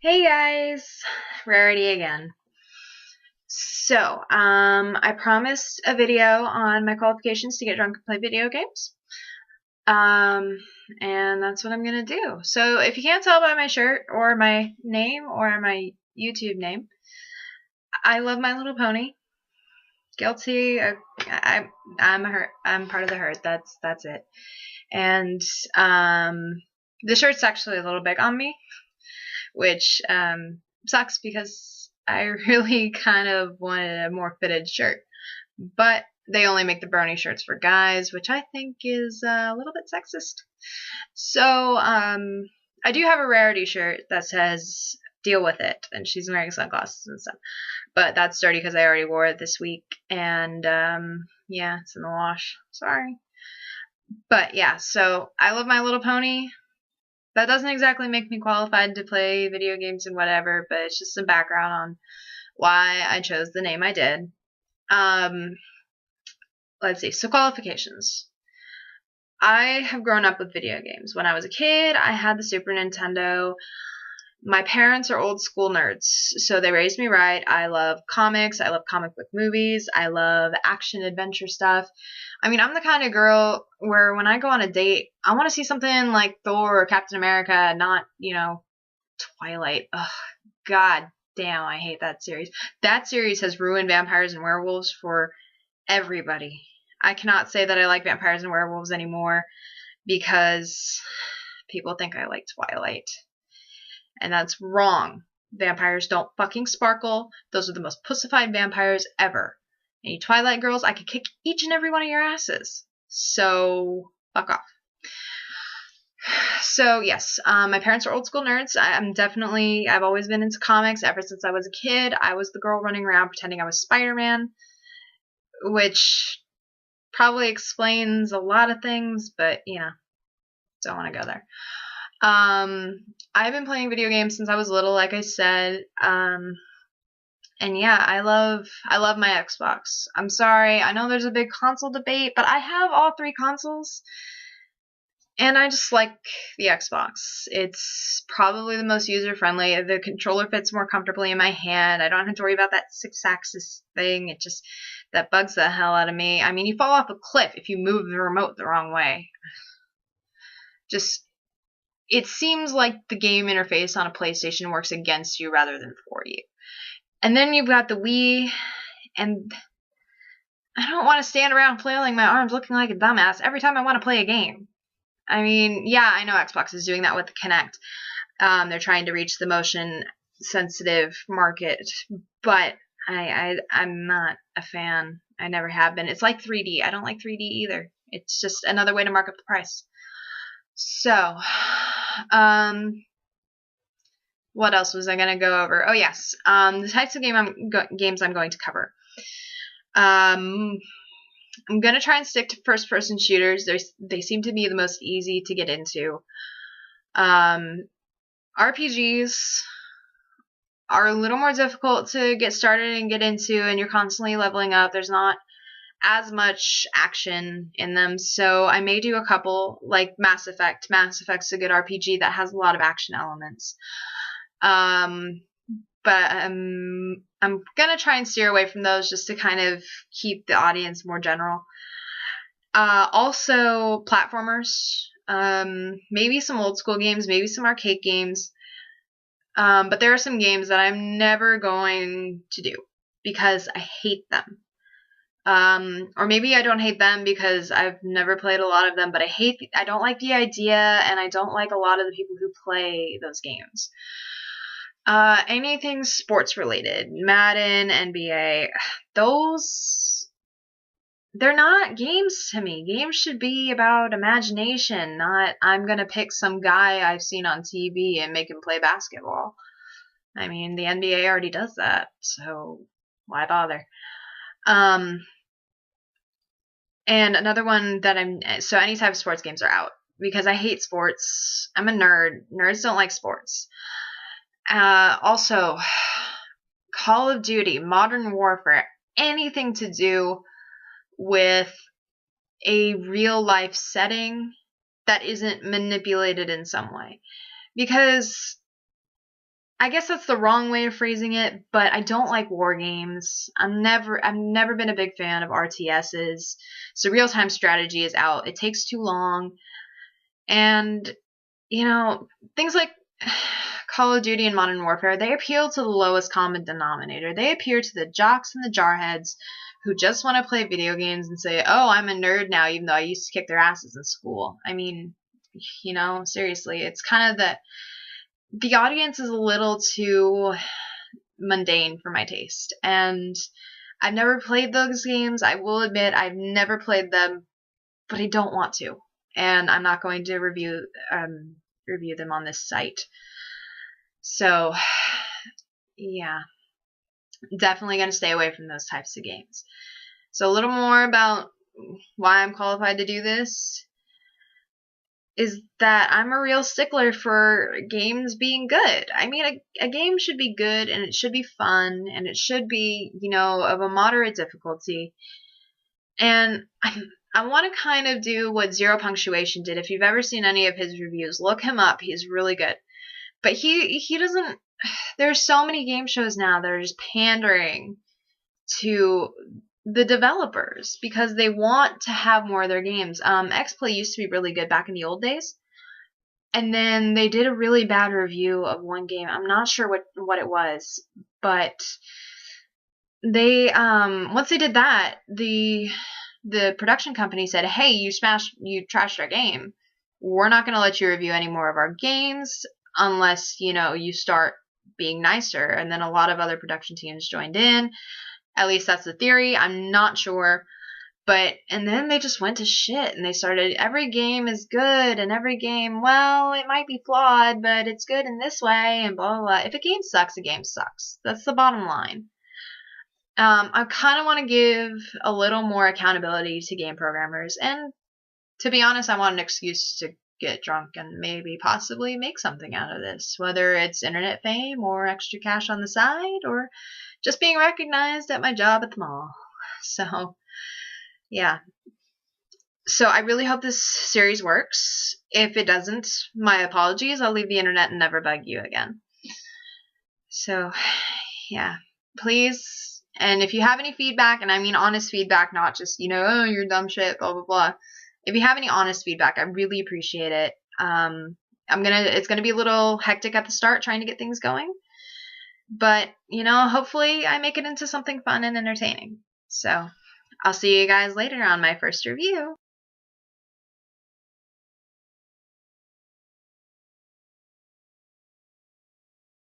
Hey guys, Rarity again. I promised a video on my qualifications to get drunk and play video games. Um, and that's what I'm gonna do. So if you can't tell by my shirt or my name or my YouTube name, I love My Little Pony. Guilty. I'm a herd. I'm part of the herd. That's it. And the shirt's actually a little big on me, which sucks because I really kind of wanted a more fitted shirt. But they only make the brony shirts for guys, which I think is a little bit sexist. I do have a Rarity shirt that says "Deal with it," and she's wearing sunglasses and stuff. But that's dirty because I already wore it this week, and yeah, it's in the wash. Sorry. But yeah, so I love My Little Pony. That doesn't exactly make me qualified to play video games and whatever, but it's just some background on why I chose the name I did. Um, let's see. So qualifications. I have grown up with video games. When I was a kid, I had the Super Nintendo. My parents are old school nerds, so they raised me right. I love comics. I love comic book movies. I love action adventure stuff. I mean, I'm the kind of girl where when I go on a date, I want to see something like Thor or Captain America, not, Twilight. Ugh, God damn, I hate that series. That series has ruined vampires and werewolves for everybody. I cannot say that I like vampires and werewolves anymore because people think I like Twilight. And that's wrong. Vampires don't fucking sparkle. Those are the most pussified vampires ever. And you Twilight girls, I could kick each and every one of your asses. So, fuck off. So, yes, my parents are old school nerds. I've always been into comics ever since I was a kid. I was the girl running around pretending I was Spider-Man, which probably explains a lot of things, but, don't want to go there. I've been playing video games since I was little, like I said. And yeah, I love my Xbox. I'm sorry, I know there's a big console debate, but I have all three consoles. And I just like the Xbox. It's probably the most user-friendly. The controller fits more comfortably in my hand. I don't have to worry about that 6-axis thing. That bugs the hell out of me. I mean, you fall off a cliff if you move the remote the wrong way. It seems like the game interface on a PlayStation works against you rather than for you. And then you've got the Wii, and I don't want to stand around flailing my arms looking like a dumbass every time I want to play a game. I mean, yeah, I know Xbox is doing that with the Kinect. They're trying to reach the motion-sensitive market, but I'm not a fan. I never have been. It's like 3D. I don't like 3D either. It's just another way to mark up the price. So, what else was I going to go over? Oh, yes. The types of games I'm going to cover. I'm going to try and stick to first-person shooters. They seem to be the most easy to get into. RPGs are a little more difficult to get started and get into, and you're constantly leveling up. There's not as much action in them, so I may do a couple, like Mass Effect. Mass Effect's a good RPG that has a lot of action elements. But I'm gonna try and steer away from those just to kind of keep the audience more general. Also, platformers. Maybe some old school games, maybe some arcade games. But there are some games that I'm never going to do because I hate them. Or maybe I don't hate them because I've never played a lot of them, but I don't like the idea, and I don't like a lot of the people who play those games. Anything sports related, Madden, NBA, they're not games to me. Games should be about imagination, not I'm gonna pick some guy I've seen on TV and make him play basketball. I mean, the NBA already does that, so why bother? And another one so any type of sports games are out because I hate sports. I'm a nerd. Nerds don't like sports. Also, Call of Duty, Modern Warfare, anything to do with a real life setting that isn't manipulated in some way. Because I guess that's the wrong way of phrasing it, but I don't like war games. I've never been a big fan of RTSs. So real-time strategy is out. It takes too long. And, things like Call of Duty and Modern Warfare, they appeal to the lowest common denominator. They appeal to the jocks and the jarheads who just want to play video games and say, oh, I'm a nerd now, even though I used to kick their asses in school. I mean, seriously, it's kind of the audience is a little too mundane for my taste. And I've never played those games. I will admit I've never played them, but I don't want to. And I'm not going to review them on this site. So, yeah, definitely going to stay away from those types of games. So a little more about why I'm qualified to do this is that I'm a real stickler for games being good. I mean, a game should be good, and it should be fun, and it should be, of a moderate difficulty. And I want to kind of do what Zero Punctuation did. If you've ever seen any of his reviews, look him up. He's really good. But he doesn't. There's so many game shows now that are just pandering to the developers because they want to have more of their games. X-Play used to be really good back in the old days, and then they did a really bad review of one game. I'm not sure what it was, but they once they did that, the production company said, "Hey, you trashed our game. We're not going to let you review any more of our games unless you start being nicer." And then a lot of other production teams joined in. At least that's the theory. I'm not sure. And then they just went to shit and they started, every game is good and every game, well, it might be flawed, but it's good in this way and blah, blah, blah. If a game sucks, a game sucks. That's the bottom line. I kind of want to give a little more accountability to game programmers. And to be honest, I want an excuse to get drunk and maybe possibly make something out of this, whether it's internet fame or extra cash on the side or just being recognized at my job at the mall. So, yeah. So I really hope this series works. If it doesn't, my apologies. I'll leave the internet and never bug you again. So, yeah. Please, and if you have any feedback, and I mean honest feedback, not just, oh, you're dumb shit, blah, blah, blah. If you have any honest feedback, I really appreciate it. It's gonna be a little hectic at the start trying to get things going. But, hopefully I make it into something fun and entertaining. So, I'll see you guys later on my first review.